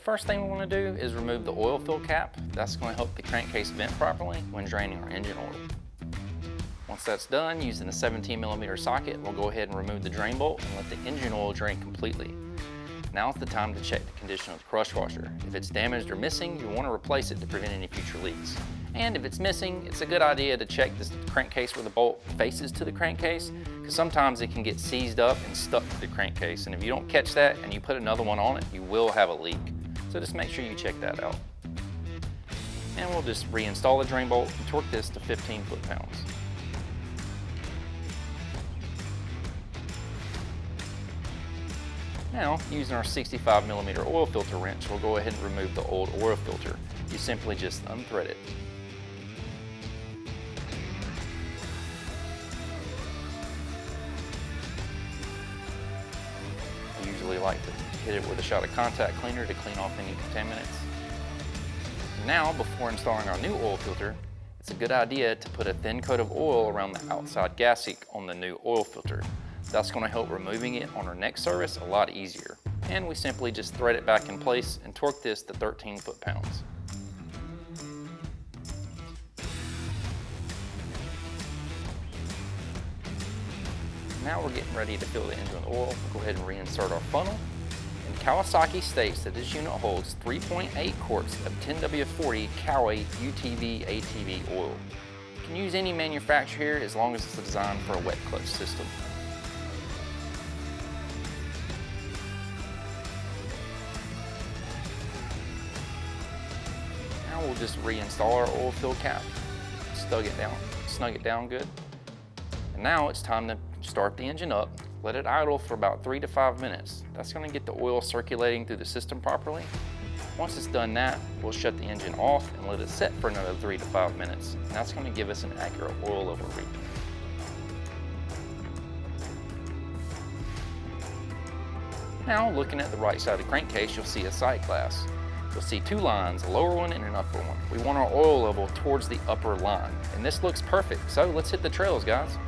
first thing we want to do is remove the oil fill cap. That's going to help the crankcase vent properly when draining our engine oil. Once that's done, using a 17mm socket, we'll go ahead and remove the drain bolt and let the engine oil drain completely. Now is the time to check the condition of the crush washer. If it's damaged or missing, you want to replace it to prevent any future leaks. And if it's missing, it's a good idea to check the crankcase where the bolt faces to the crankcase, because sometimes it can get seized up and stuck to the crankcase. And if you don't catch that and you put another one on it, you will have a leak. So just make sure you check that out. And we'll just reinstall the drain bolt and torque this to 15 foot-pounds. Now, using our 65mm oil filter wrench, we'll go ahead and remove the old oil filter. You simply just unthread it. I usually like to hit it with a shot of contact cleaner to clean off any contaminants. Now, before installing our new oil filter, it's a good idea to put a thin coat of oil around the outside gasket on the new oil filter. That's going to help removing it on our next service a lot easier. And we simply just thread it back in place and torque this to 13 foot-pounds. Now we're getting ready to fill the engine with oil. We'll go ahead and reinsert our funnel. And Kawasaki states that this unit holds 3.8 quarts of 10W40 Kawi UTV ATV oil. You can use any manufacturer here as long as it's designed for a wet clutch system. Now we'll just reinstall our oil fill cap, snug it down good. And now it's time to start the engine up. Let it idle for about 3 to 5 minutes. That's going to get the oil circulating through the system properly. Once it's done that, we'll shut the engine off and let it set for another 3 to 5 minutes. And that's going to give us an accurate oil level reading. Now, looking at the right side of the crankcase, you'll see a sight glass. You'll see two lines, a lower one and an upper one. We want our oil level towards the upper line, and this looks perfect, so let's hit the trails, guys.